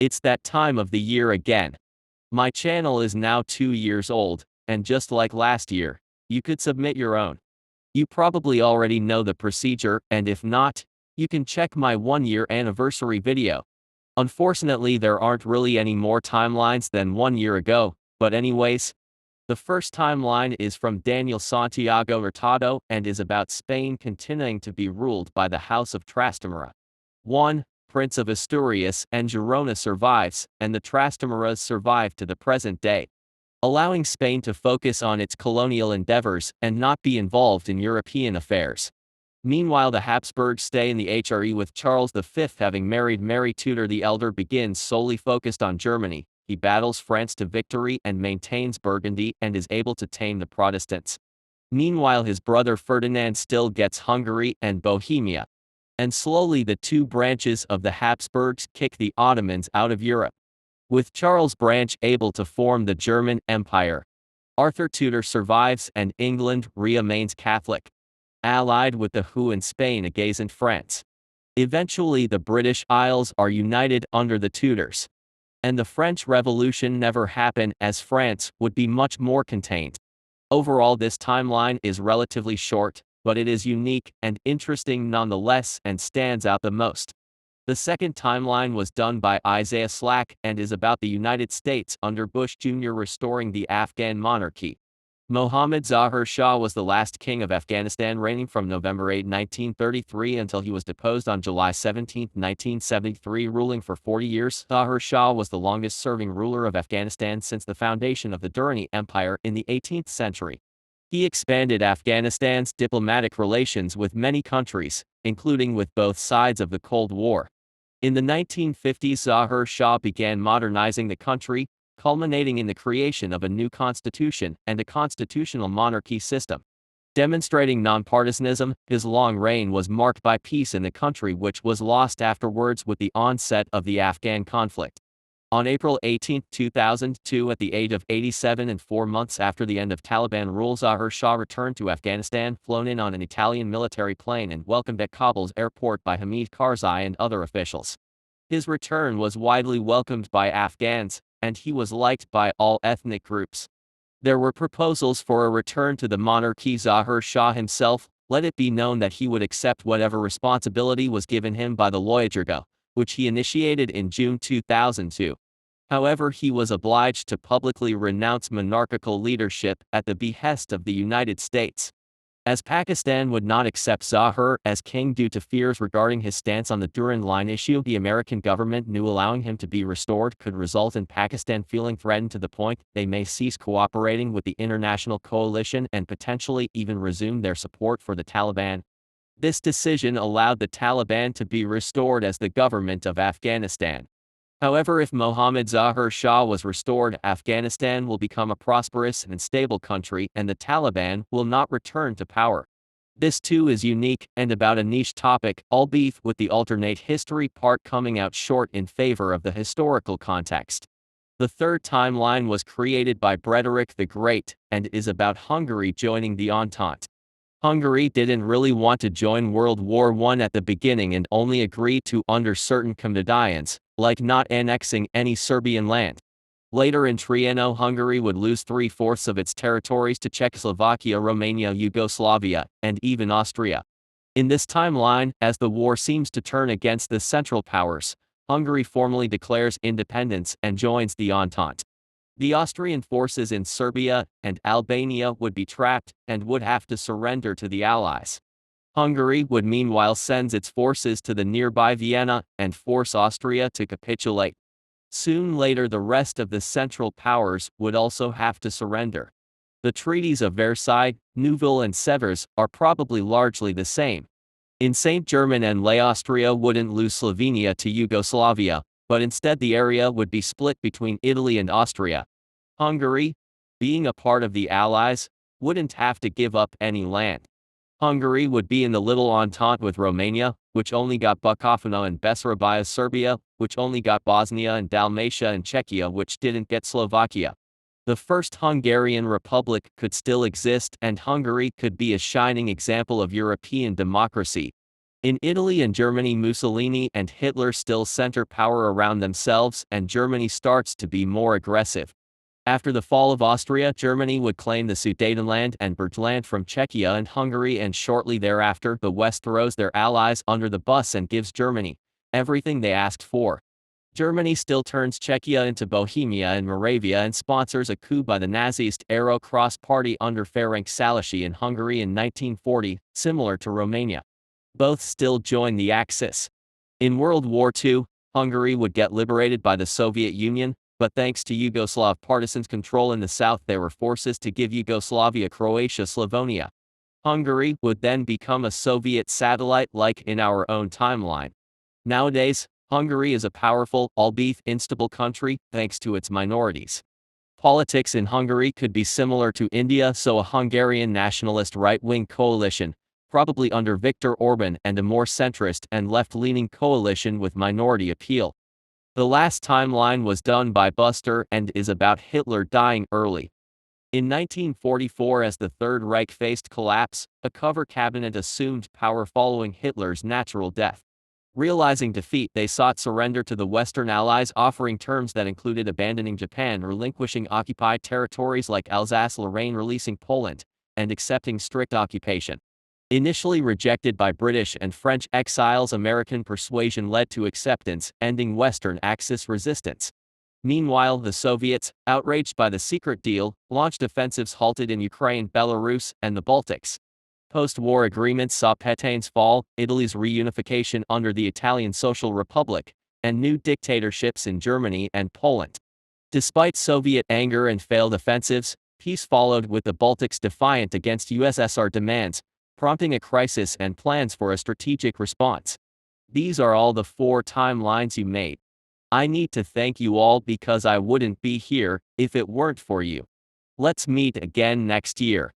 It's that time of the year again. My channel is now 2 years old, and just like last year, you could submit your own. You probably already know the procedure, and if not, you can check my 1-year anniversary video. Unfortunately, there aren't really any more timelines than 1 year ago, but anyways, the first timeline is from Daniel Santiago Hurtado and is about Spain continuing to be ruled by the House of Trastamara. 1. Prince of Asturias and Girona survives, and the Trastamaras survive to the present day, allowing Spain to focus on its colonial endeavors and not be involved in European affairs. Meanwhile, the Habsburgs stay in the HRE with Charles V having married Mary Tudor the Elder begins solely focused on Germany. He battles France to victory and maintains Burgundy and is able to tame the Protestants. Meanwhile, his brother Ferdinand still gets Hungary and Bohemia. And slowly the two branches of the Habsburgs kick the Ottomans out of Europe, with Charles' branch able to form the German Empire. Arthur Tudor survives and England remains Catholic, allied with the WHO in Spain against France. Eventually the British Isles are united under the Tudors. And the French Revolution never happened as France would be much more contained. Overall, this timeline is relatively short, but it is unique and interesting nonetheless and stands out the most. The second timeline was done by Isaiah Slack and is about the United States under Bush Jr. restoring the Afghan monarchy. Mohammad Zahir Shah was the last king of Afghanistan, reigning from November 8, 1933 until he was deposed on July 17, 1973, ruling for 40 years. Zahir Shah was the longest-serving ruler of Afghanistan since the foundation of the Durrani Empire in the 18th century. He expanded Afghanistan's diplomatic relations with many countries, including with both sides of the Cold War. In the 1950s, Zahir Shah began modernizing the country, culminating in the creation of a new constitution and a constitutional monarchy system. Demonstrating nonpartisanism, his long reign was marked by peace in the country, which was lost afterwards with the onset of the Afghan conflict. On April 18, 2002, at the age of 87 and 4 months after the end of Taliban rule, Zahir Shah returned to Afghanistan, flown in on an Italian military plane and welcomed at Kabul's airport by Hamid Karzai and other officials. His return was widely welcomed by Afghans, and he was liked by all ethnic groups. There were proposals for a return to the monarchy. Zahir Shah himself let it be known that he would accept whatever responsibility was given him by the Loyajergo, which he initiated in June 2002. However, he was obliged to publicly renounce monarchical leadership at the behest of the United States, as Pakistan would not accept Zahir as king due to fears regarding his stance on the Durand Line issue. The American government knew allowing him to be restored could result in Pakistan feeling threatened to the point they may cease cooperating with the international coalition and potentially even resume their support for the Taliban. This decision allowed the Taliban to be restored as the government of Afghanistan. However, if Mohammad Zahir Shah was restored, Afghanistan will become a prosperous and stable country and the Taliban will not return to power. This too is unique and about a niche topic, albeit with the alternate history part coming out short in favor of the historical context. The third timeline was created by Frederick the Great and is about Hungary joining the Entente. Hungary didn't really want to join World War I at the beginning and only agreed to under certain conditions, like not annexing any Serbian land. Later in Triennial, Hungary would lose 3/4 of its territories to Czechoslovakia, Romania, Yugoslavia, and even Austria. In this timeline, as the war seems to turn against the Central Powers, Hungary formally declares independence and joins the Entente. The Austrian forces in Serbia and Albania would be trapped and would have to surrender to the Allies. Hungary would meanwhile send its forces to the nearby Vienna and force Austria to capitulate. Soon later, the rest of the Central Powers would also have to surrender. The treaties of Versailles, Neuville and Sevres are probably largely the same. In St. Germain and Laye, Austria wouldn't lose Slovenia to Yugoslavia, but instead the area would be split between Italy and Austria. Hungary, being a part of the Allies, wouldn't have to give up any land. Hungary would be in the Little Entente with Romania, which only got Bukovina and Bessarabia, Serbia, which only got Bosnia and Dalmatia, and Czechia, which didn't get Slovakia. The First Hungarian Republic could still exist, and Hungary could be a shining example of European democracy. In Italy and Germany, Mussolini and Hitler still center power around themselves, and Germany starts to be more aggressive. After the fall of Austria, Germany would claim the Sudetenland and Burgenland from Czechia and Hungary, and shortly thereafter the West throws their allies under the bus and gives Germany everything they asked for. Germany still turns Czechia into Bohemia and Moravia and sponsors a coup by the Nazist Arrow Cross Party under Ferenc Szálasi in Hungary in 1940, similar to Romania. Both still join the Axis. In World War II, Hungary would get liberated by the Soviet Union, but thanks to Yugoslav partisans' control in the south, there were forces to give Yugoslavia Croatia Slavonia. Hungary would then become a Soviet satellite like in our own timeline. Nowadays, Hungary is a powerful, albeit unstable country, thanks to its minorities. Politics in Hungary could be similar to India, so a Hungarian nationalist right-wing coalition, probably under Viktor Orban, and a more centrist and left-leaning coalition with minority appeal. The last timeline was done by Buster and is about Hitler dying early. In 1944, as the Third Reich faced collapse, a cover cabinet assumed power following Hitler's natural death. Realizing defeat, they sought surrender to the Western Allies, offering terms that included abandoning Japan, relinquishing occupied territories like Alsace-Lorraine, releasing Poland, and accepting strict occupation. Initially rejected by British and French exiles, American persuasion led to acceptance, ending Western Axis resistance. Meanwhile, the Soviets, outraged by the secret deal, launched offensives halted in Ukraine, Belarus, and the Baltics. Post-war agreements saw Petain's fall, Italy's reunification under the Italian Social Republic, and new dictatorships in Germany and Poland. Despite Soviet anger and failed offensives, peace followed, with the Baltics defiant against USSR demands, prompting a crisis and plans for a strategic response. These are all the 4 timelines you made. I need to thank you all because I wouldn't be here if it weren't for you. Let's meet again next year.